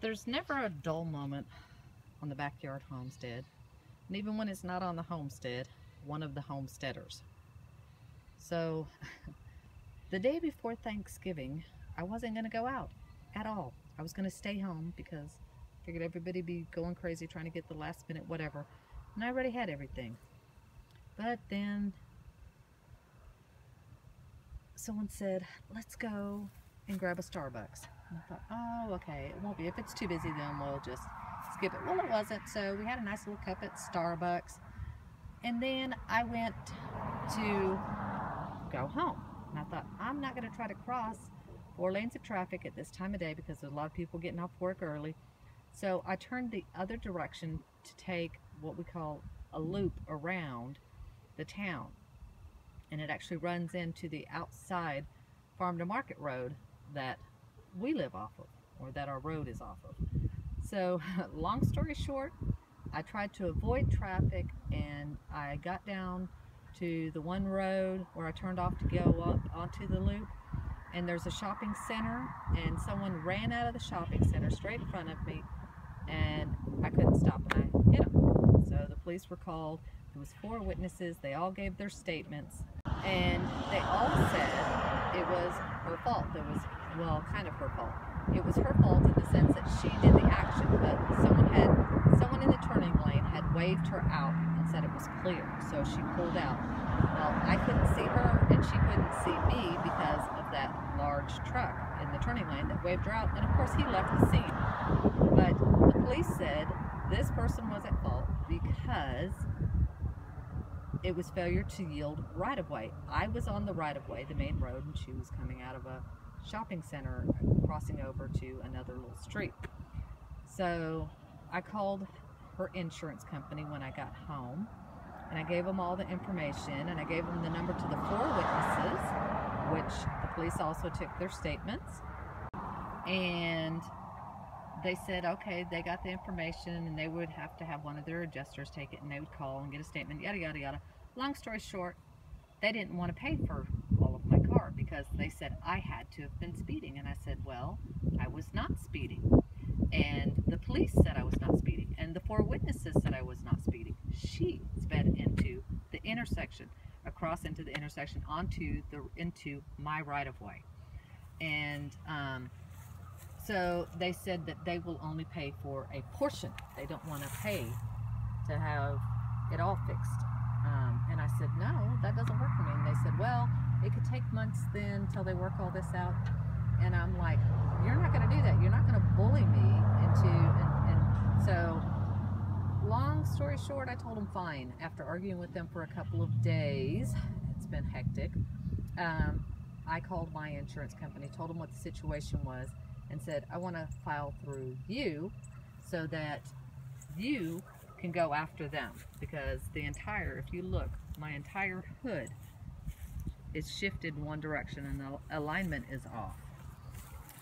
There's never a dull moment on the backyard homestead, and even when it's not on the homestead, one of the homesteaders. So the day before Thanksgiving, I wasn't going to go out at all. I was going to stay home because I figured everybody be going crazy trying to get the last minute whatever, and I already had everything. But then someone said, let's go and grab a Starbucks. And I thought, oh, okay, it won't be. If it's too busy, then we'll just skip it. Well, it wasn't, so we had a nice little cup at Starbucks. And then I went to go home. And I thought, I'm not going to try to cross 4 lanes of traffic at this time of day because there's a lot of people getting off work early. So I turned the other direction to take what we call a loop around the town. And it actually runs into the outside farm to market road that we live off of, or that our road is off of. So long story short, I tried to avoid traffic and I got down to the one road where I turned off to go up onto the loop, and there's a shopping center, and someone ran out of the shopping center straight in front of me, and I couldn't stop, and I hit them. So the police were called. There was 4 witnesses. They all gave their statements, and they all said it was her fault. It was, well, kind of her fault. It was her fault in the sense that she did the action, but someone in the turning lane had waved her out and said it was clear, so she pulled out. Well, I couldn't see her and she couldn't see me because of that large truck in the turning lane that waved her out, and of course he left the scene. But the police said this person was at fault because it was failure to yield right-of-way. I was on the right-of-way, the main road, and she was coming out of a shopping center crossing over to another little street. So I called her insurance company when I got home, and I gave them all the information, and I gave them the number to the 4 witnesses, which the police also took their statements, and they said, okay, they got the information, and they would have to have one of their adjusters take it, and they would call and get a statement, yada, yada, yada. Long story short, they didn't want to pay for all of my car because they said I had to have been speeding. And I said, well, I was not speeding. And the police said I was not speeding. And the 4 witnesses said I was not speeding. She sped into the intersection, across into the intersection, into my right-of-way. And so they said that they will only pay for a portion. They don't want to pay to have it all fixed. And I said, no, that doesn't work for me. And they said, well, it could take months then till they work all this out. And I'm like, you're not going to do that. You're not going to bully me into, and so long story short, I told them fine. After arguing with them for a couple of days, it's been hectic. I called my insurance company, told them what the situation was, and said, I want to file through you so that you can go after them, because the entire, if you look, my entire hood is shifted in one direction and the alignment is off,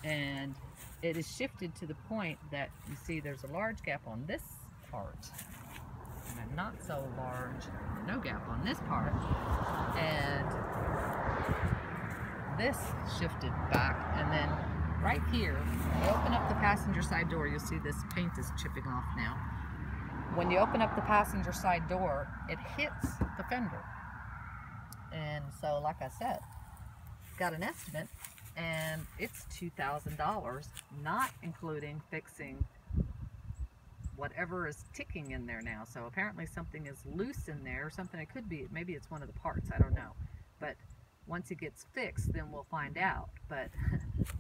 and it is shifted to the point that you see there's a large gap on this part and a not so large, no gap on this part, and this shifted back. And then right here, you open up the passenger side door, you'll see this paint is chipping off now. When you open up the passenger side door, it hits the fender. And so, like I said, got an estimate, and it's $2,000, not including fixing whatever is ticking in there now. So apparently something is loose in there, or something. It could be, maybe it's one of the parts, I don't know. But once it gets fixed, then we'll find out. But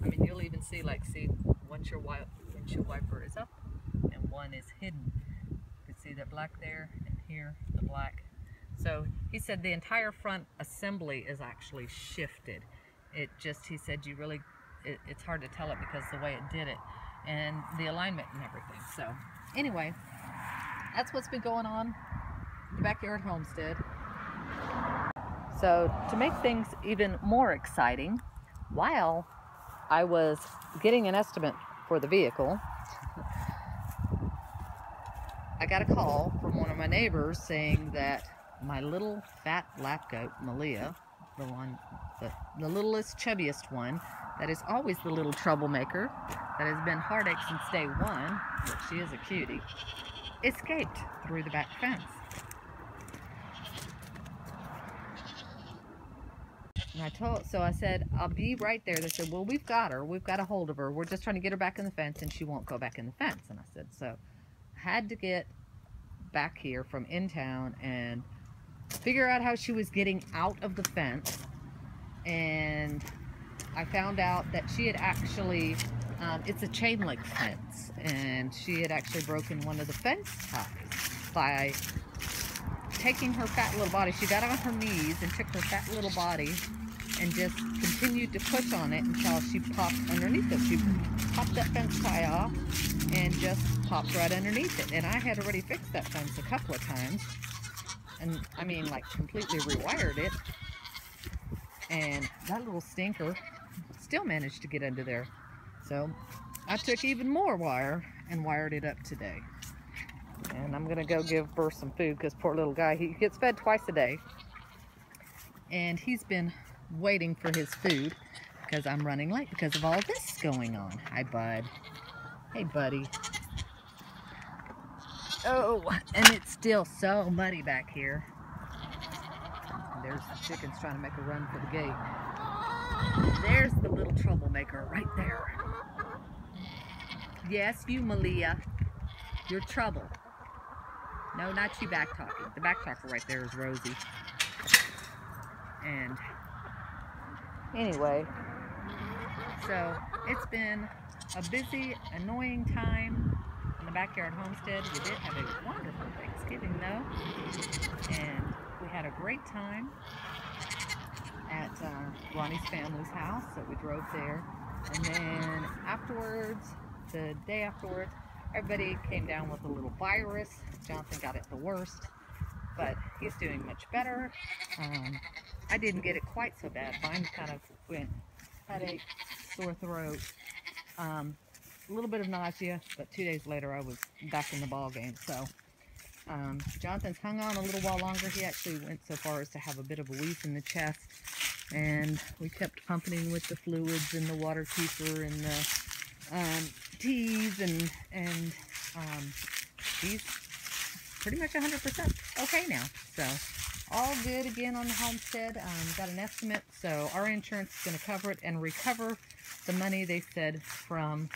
I mean, you'll even see, like, see, once your windshield wiper is up and one is hidden. You can see the black there, and here the black. So he said the entire front assembly is actually shifted. It just, he said, you really, it's hard to tell it because the way it did it and the alignment and everything. So anyway, that's what's been going on in the backyard homestead. So to make things even more exciting, while I was getting an estimate for the vehicle, I got a call from one of my neighbors saying that my little fat lap goat, Malia, the littlest, chubbiest one, that is always the little troublemaker that has been heartache since day one, but she is a cutie, escaped through the back fence. And I said, I'll be right there. They said, well, we've got her. We've got a hold of her. We're just trying to get her back in the fence, and she won't go back in the fence. And I said, so I had to get back here from in town and figure out how she was getting out of the fence. And I found out that she had actually, it's a chain link fence, and she had actually broken one of the fence ties by taking her fat little body. She got on her knees and took her fat little body and just continued to push on it until she popped underneath it. She popped that fence tie off and just popped right underneath it. And I had already fixed that fence a couple of times. And I mean, like, completely rewired it. And that little stinker still managed to get under there. So I took even more wire and wired it up today. And I'm gonna go give Burr some food, because poor little guy, he gets fed twice a day. And he's been waiting for his food because I'm running late because of all this going on. Hi, bud. Hey, buddy. Oh, and it's still so muddy back here. There's the chickens trying to make a run for the gate. There's the little troublemaker right there. Yes, you, Malia. You're trouble. No, not you back talking. The back talker right there is Rosie. And anyway, so it's been a busy, annoying time in the backyard homestead. We did have a wonderful Thanksgiving though, and we had a great time at Ronnie's family's house, so we drove there. And then afterwards, the day afterwards, everybody came down with a little virus. Jonathan got it the worst, but he's doing much better. I didn't get it quite so bad. Mine kind of went headache, sore throat, a little bit of nausea, but 2 days later I was back in the ball game. So Jonathan's hung on a little while longer. He actually went so far as to have a bit of a wheeze in the chest, and we kept pumping him with the fluids and the water keeper and the teas, and he's pretty much 100% okay now. So all good again on the homestead. Got an estimate, so our insurance is going to cover it and recover the money they said from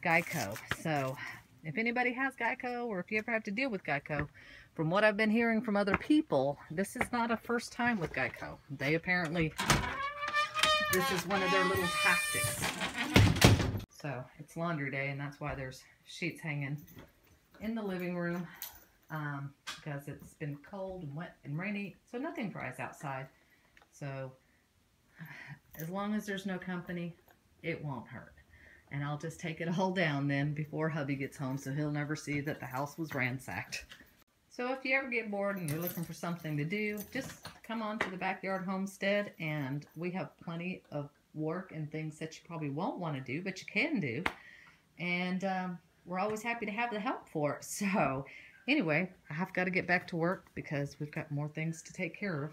Geico. So if anybody has Geico, or if you ever have to deal with Geico, from what I've been hearing from other people, this is not a first time with Geico. They apparently, this is one of their little tactics. So it's laundry day, and that's why there's sheets hanging in the living room, because it's been cold and wet and rainy, so nothing dries outside. So as long as there's no company, it won't hurt. And I'll just take it all down then before hubby gets home, so he'll never see that the house was ransacked. So if you ever get bored and you're looking for something to do, just come on to the backyard homestead, and we have plenty of work and things that you probably won't want to do, but you can do. And we're always happy to have the help for it. So anyway, I have got to get back to work because we've got more things to take care of.